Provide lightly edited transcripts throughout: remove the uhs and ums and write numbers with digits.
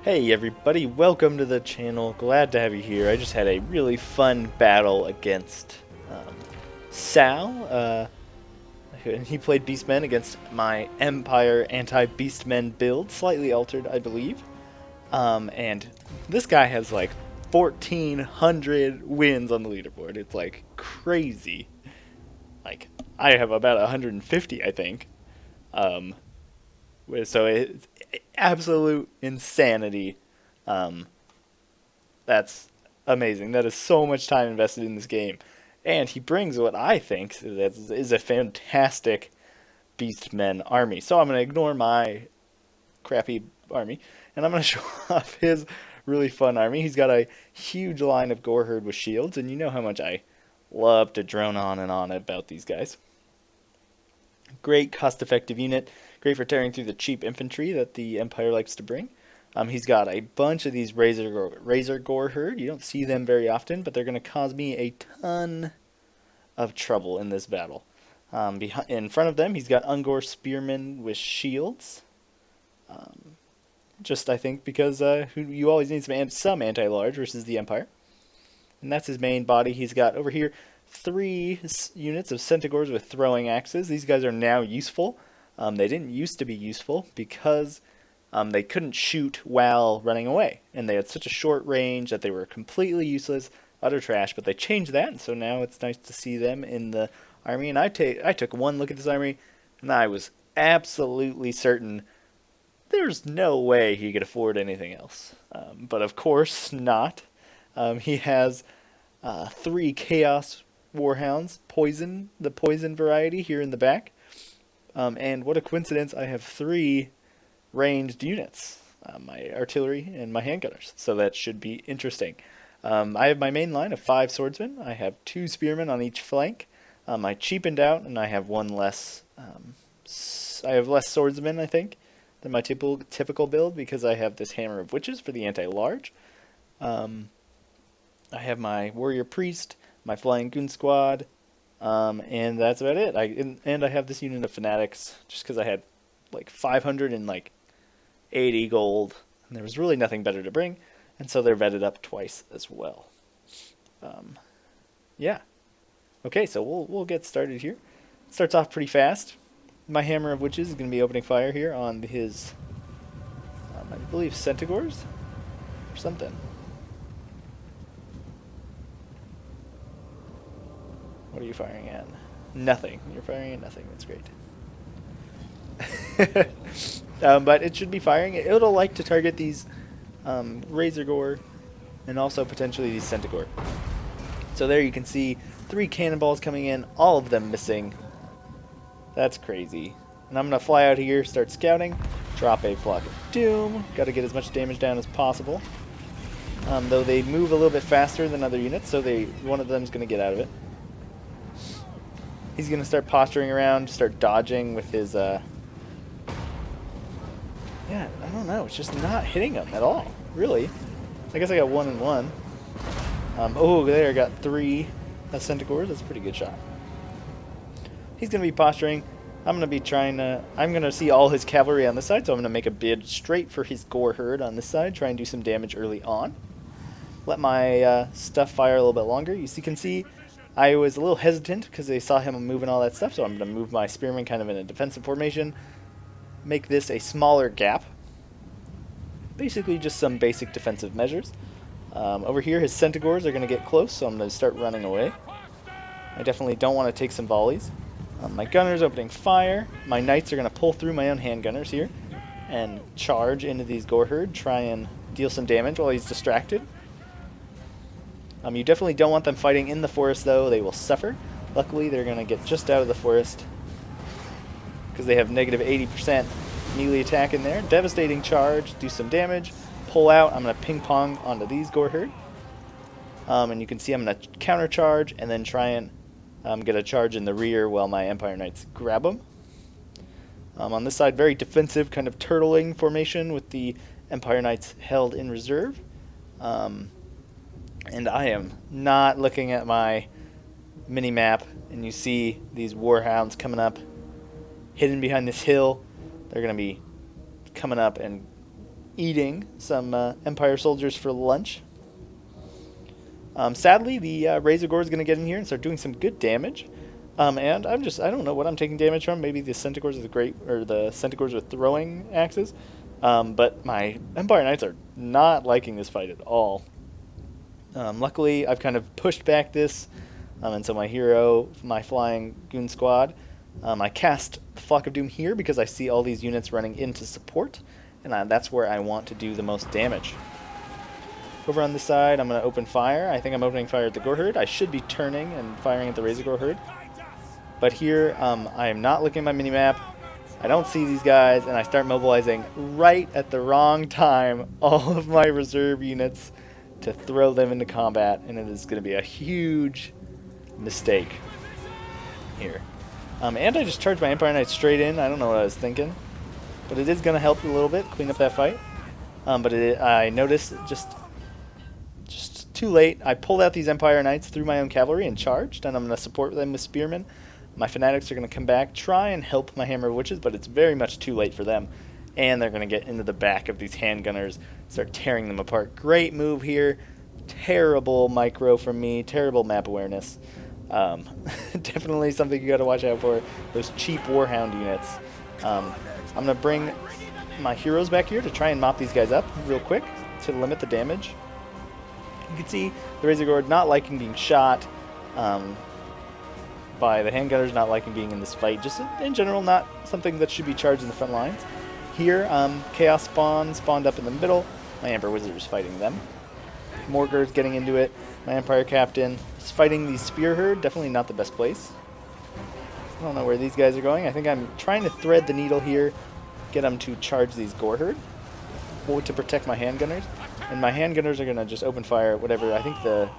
Hey everybody, welcome to the channel. Glad to have you here. I just had a really fun battle against Sal. He played Beastmen against my Empire anti-Beastmen build, slightly altered, I believe. And this guy has like 1,400 wins on the leaderboard. It's like crazy. Like I have about 150, I think. Um, so it's absolute insanity. Um, That's amazing. That is so much time invested in this game. And he brings what I think is a fantastic Beastmen army. So I'm going to ignore my crappy army, and I'm going to show off his really fun army. He's got a huge line of Goreherd with shields, and you know how much I love to drone on and on about these guys. Great cost-effective unit, great for tearing through the cheap infantry that the Empire likes to bring. He's got a bunch of these Razorgor herd. You don't see them very often, but they're going to cause me a ton of trouble in this battle. In front of them, he's got Ungor spearmen with shields. Just, I think, because you always need some anti-large versus the Empire. And that's his main body. He's got over here 3 units of Centaurs with throwing axes. These guys are now useful. They didn't used to be useful because they couldn't shoot while running away, and they had such a short range that they were completely useless, utter trash. But they changed that, and so now it's nice to see them in the army. And I took one look at this army, and I was absolutely certain there's no way he could afford anything else. But of course not. He has 3 Chaos Warhounds, the poison variety here in the back. And what a coincidence, I have 3 ranged units, my artillery and my handgunners, so that should be interesting. I have my main line of 5 swordsmen. I have 2 spearmen on each flank. I cheapened out, and I have one less. I have less swordsmen, I think, than my typical build because I have this hammer of witches for the anti-large. I have my warrior priest, my flying goon squad, and that's about it. And I have this unit of fanatics just because I had like 500 and like 80 gold, and there was really nothing better to bring, and so they're vetted up twice as well. Yeah. Okay, so we'll get started here. Starts off pretty fast. My hammer of witches is going to be opening fire here on his, I believe, Centaurs or something. What are you firing at? Nothing. You're firing at nothing. That's great. But it should be firing. It'll like to target these Razorgor and also potentially these Centaur. So there you can see 3 cannonballs coming in, all of them missing. That's crazy. And I'm going to fly out here, start scouting, drop a flock of doom. Got to get as much damage down as possible. Though they move a little bit faster than other units, so one of them is going to get out of it. He's going to start posturing around, start dodging with his yeah, I don't know. It's just not hitting him at all, really. I guess I got 1 and 1. Oh, there, I got 3 Centaurs. That's a pretty good shot. He's going to be posturing. I'm going to be I'm going to see all his cavalry on this side, so I'm going to make a bid straight for his gore herd on this side, try and do some damage early on. Let my stuff fire a little bit longer. You can see I was a little hesitant because they saw him moving all that stuff, so I'm going to move my spearmen kind of in a defensive formation. Make this a smaller gap. Basically just some basic defensive measures. Over here his Centaurs are going to get close, so I'm going to start running away. I definitely don't want to take some volleys. My gunner's opening fire. My knights are going to pull through my own handgunners here and charge into these Goreherd, try and deal some damage while he's distracted. You definitely don't want them fighting in the forest, though. They will suffer. Luckily, they're going to get just out of the forest because they have negative 80% melee attack in there. Devastating charge, do some damage, pull out. I'm going to ping pong onto these Goreherd. And you can see I'm going to counter charge and then try and get a charge in the rear while my Empire Knights grab them. On this side, very defensive, kind of turtling formation with the Empire Knights held in reserve. And I am not looking at my mini-map, and you see these Warhounds coming up, hidden behind this hill. They're going to be coming up and eating some Empire soldiers for lunch. Sadly, the Razorgor is going to get in here and start doing some good damage. And I don't know what I'm taking damage from. Maybe the Centaurs are the Centaurs with throwing axes. But my Empire Knights are not liking this fight at all. Luckily, I've kind of pushed back this, and so my flying goon squad, I cast Flock of Doom here because I see all these units running into support, and that's where I want to do the most damage. Over on this side, I'm going to open fire. I think I'm opening fire at the Gore Herd. I should be turning and firing at the Razorgor Herd. But here, I am not looking at my minimap. I don't see these guys, and I start mobilizing right at the wrong time all of my reserve units to throw them into combat, and it is going to be a huge mistake here. And I just charged my Empire Knight straight in. I don't know what I was thinking, but it is going to help a little bit clean up that fight. I noticed just too late. I pulled out these Empire Knights through my own cavalry and charged, and I'm going to support them with spearmen. My fanatics are going to come back, try and help my Hammer of Witches, but it's very much too late for them. And they're going to get into the back of these handgunners, start tearing them apart. Great move here. Terrible micro from me. Terrible map awareness. Definitely something you got to watch out for. Those cheap Warhound units. I'm going to bring my heroes back here to try and mop these guys up real quick to limit the damage. You can see the Razorgor not liking being shot by the handgunners, not liking being in this fight. Just in general, not something that should be charged in the front lines. Here, Chaos spawned up in the middle. My Emperor Wizard is fighting them. Morgur's getting into it. My Empire Captain is fighting the Spear Herd. Definitely not the best place. I don't know where these guys are going. I think I'm trying to thread the needle here, get them to charge these Gore Herd to protect my handgunners. And my handgunners are going to just open fire at whatever. I think the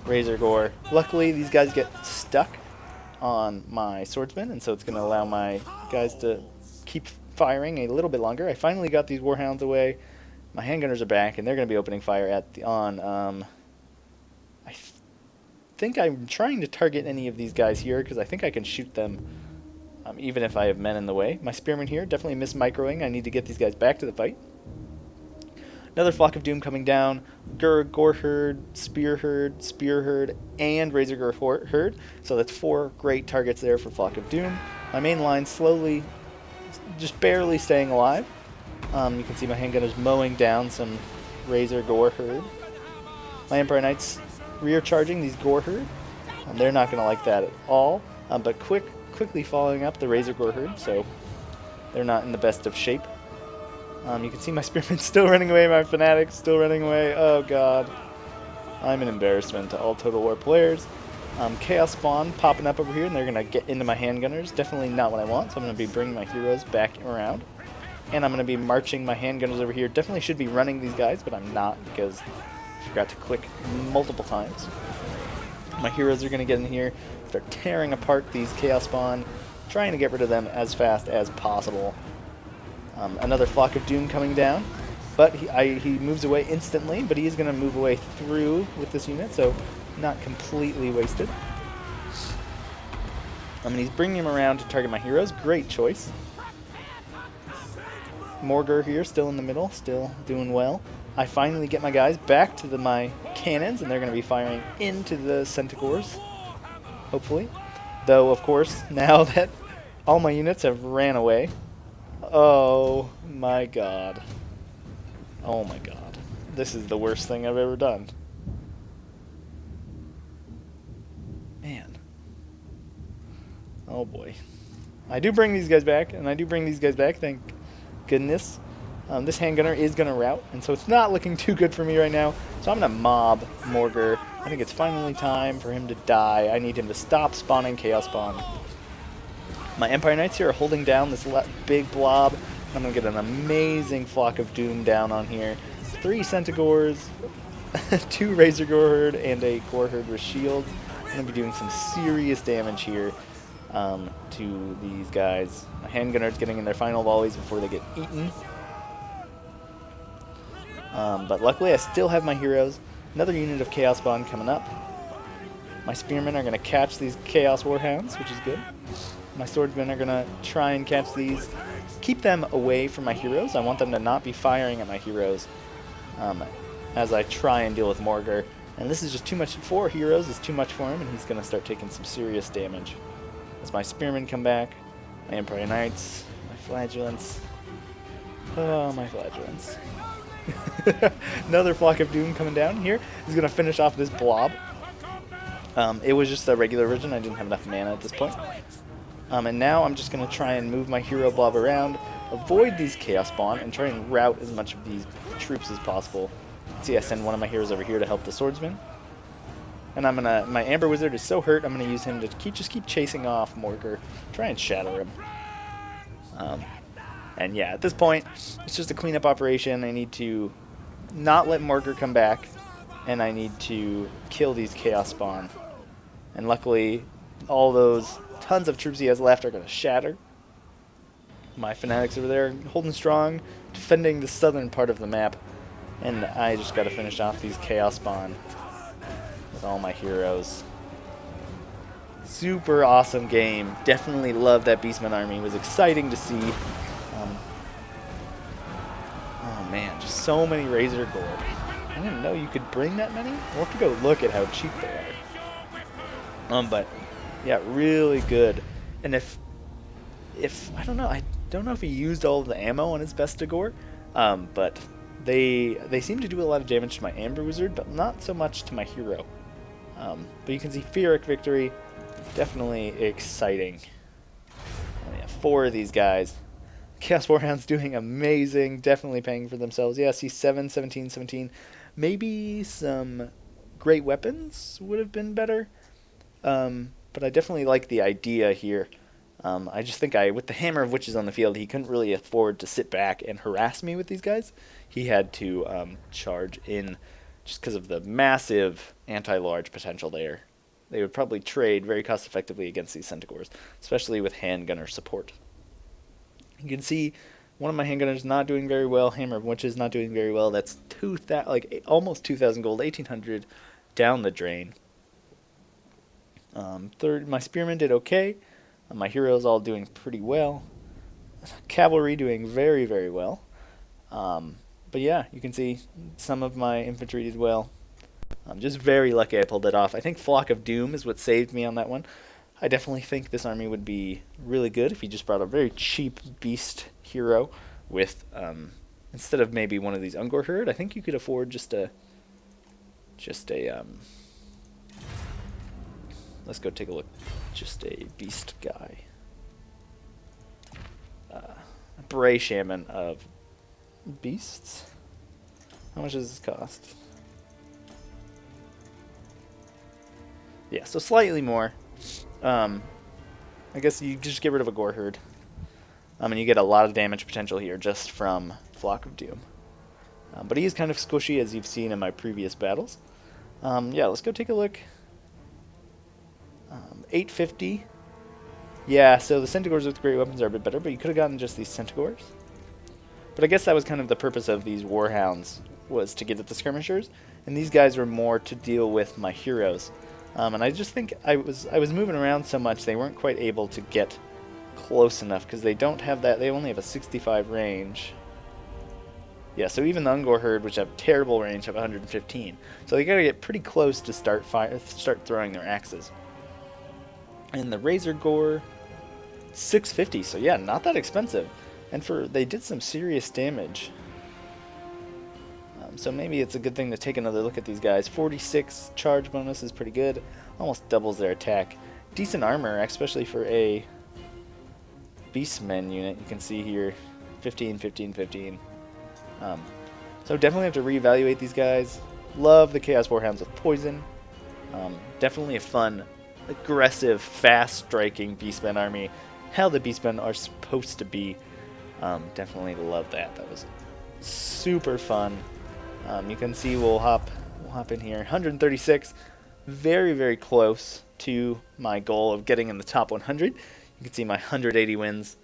Razorgor. Luckily, these guys get stuck on my swordsman, and so it's going to allow my guys to keep firing a little bit longer. I finally got these Warhounds away. My handgunners are back, and they're going to be opening fire I think I'm trying to target any of these guys here because I think I can shoot them even if I have men in the way. My spearmen here definitely miss microing. I need to get these guys back to the fight. Another Flock of Doom coming down. Gore Herd, Spear Herd, and Razorgor Herd. So that's 4 great targets there for Flock of Doom. My main line slowly, just barely staying alive. You can see my handgunners mowing down some Razorgor Herd. My Empire Knights rear charging these Gore Herd. They're not going to like that at all. But quickly following up the Razorgor Herd, so they're not in the best of shape. You can see my spearmen still running away, my fanatics still running away. Oh god. I'm an embarrassment to all Total War players. Chaos Spawn popping up over here, and they're going to get into my handgunners. Definitely not what I want, so I'm going to be bringing my heroes back around. And I'm going to be marching my handgunners over here. Definitely should be running these guys, but I'm not because I forgot to click multiple times. My heroes are going to get in here, start tearing apart these Chaos Spawn, trying to get rid of them as fast as possible. Another Flock of Doom coming down, but he moves away instantly, but he is going to move away through with this unit, so not completely wasted. He's bringing him around to target my heroes. Great choice. Morgur here, still in the middle, still doing well. I finally get my guys back to my cannons, and they're going to be firing into the Centaurs, hopefully. Though, of course, now that all my units have ran away. Oh my god. Oh my god. This is the worst thing I've ever done. Man. Oh boy. I do bring these guys back, thank goodness. This handgunner is going to rout, and so it's not looking too good for me right now. So I'm going to mob Morgur. I think it's finally time for him to die. I need him to stop spawning Chaos Spawn. My Empire Knights here are holding down this big blob. I'm going to get an amazing Flock of Doom down on here. 3 Centaurs, 2 Razorgor Herd, and a Gore Herd with shields. I'm going to be doing some serious damage here to these guys. My handgunners getting in their final volleys before they get eaten. But luckily I still have my heroes. Another unit of Chaos Spawn coming up. My spearmen are going to catch these Chaos Warhounds, which is good. My swordsmen are going to try and catch these keep them away from my heroes. I want them to not be firing at my heroes as I try and deal with Morgar. And this is just too much. 4 heroes is too much for him, and he's going to start taking some serious damage. As my spearmen come back, my Empire Knights, my flagellants. Oh, my flagellants. Another Flock of Doom coming down here. He's going to finish off this blob. It was just a regular version. I didn't have enough mana at this point. And now I'm just going to try and move my hero blob around, avoid these Chaos Spawn, and try and route as much of these troops as possible. See, I send one of my heroes over here to help the swordsman. And I'm gonna, my Amber Wizard is so hurt, I'm gonna use him to just keep chasing off Morgar, try and shatter him. And yeah, at this point, it's just a cleanup operation. I need to not let Morgar come back, and I need to kill these Chaos Spawn. And luckily, all those tons of troops he has left are gonna shatter. My fanatics over there holding strong, defending the southern part of the map. And I just gotta finish off these Chaos Spawn with all my heroes. Super awesome game. Definitely loved that beastmen army. It was exciting to see. Oh man, just so many Razorgor. I didn't know you could bring that many. We'll have to go look at how cheap they are. But yeah, really good. And if I don't know if he used all of the ammo on his Bestigor, but they seem to do a lot of damage to my Amber Wizard, but not so much to my hero. But you can see Pyrrhic victory, definitely exciting. Oh, yeah, 4 of these guys. Chaos Warhound's doing amazing, definitely paying for themselves. Yeah, see 7, 17, 17. Maybe some great weapons would have been better, but I definitely like the idea here. I just think with the Hammer of Witches on the field, he couldn't really afford to sit back and harass me with these guys. He had to charge in just because of the massive anti-large potential there. They would probably trade very cost-effectively against these Centaurs, especially with handgunner support. You can see one of my handgunners not doing very well, Hammer of Witches not doing very well. That's almost 2,000 gold, 1,800 down the drain. Third, my Spearmen did okay. My heroes all doing pretty well. Cavalry doing very, very well. But yeah, you can see some of my infantry did well. I'm just very lucky I pulled it off. I think Flock of Doom is what saved me on that one. I definitely think this army would be really good if you just brought a very cheap beast hero with, instead of maybe one of these Ungor Herd, I think you could afford let's go take a look. Just a beast guy. A Bray Shaman of beasts. How much does this cost? Yeah, so slightly more. I guess you just get rid of a Gore Herd. And you get a lot of damage potential here just from Flock of Doom. But he is kind of squishy, as you've seen in my previous battles. Yeah, let's go take a look. 850. Yeah, so the Centaurs with great weapons are a bit better, but you could have gotten just these Centaurs. But I guess that was kind of the purpose of these Warhounds, was to get at the skirmishers, and these guys were more to deal with my heroes. And I just think I was moving around so much they weren't quite able to get close enough, because they don't have that. They only have a 65 range. Yeah, so even the Ungor Herd, which have terrible range, have 115. So they gotta get pretty close to start throwing their axes. And the Razorgor, 650. So yeah, not that expensive. And they did some serious damage. So maybe it's a good thing to take another look at these guys. 46 charge bonus is pretty good. Almost doubles their attack. Decent armor, especially for a beastmen unit. You can see here, 15, 15, 15. So definitely have to reevaluate these guys. Love the Chaos Warhounds with poison. Definitely a fun, aggressive, fast-striking beastmen army. How the beastmen are supposed to be. Definitely love that. That was super fun. You can see we'll hop in here. 136, very, very close to my goal of getting in the top 100. You can see my 180 wins.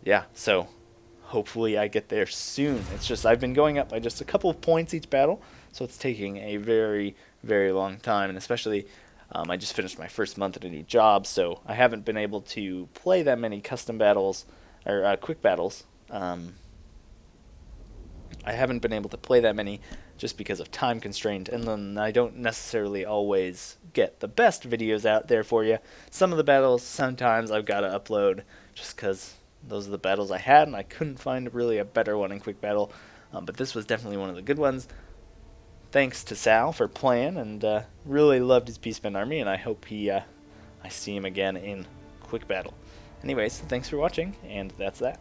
Yeah, so hopefully I get there soon. It's just I've been going up by just a couple of points each battle, so it's taking a very, very long time, and especially I just finished my first month at a new job, so I haven't been able to play that many custom battles or quick battles. I haven't been able to play that many just because of time constraint, and then I don't necessarily always get the best videos out there for you. Some of the battles, sometimes I've got to upload just because those are the battles I had, and I couldn't find really a better one in quick battle. But this was definitely one of the good ones. Thanks to Sal for playing, and really loved his beastmen army, and I hope I see him again in quick battle. Anyways, thanks for watching, and that's that.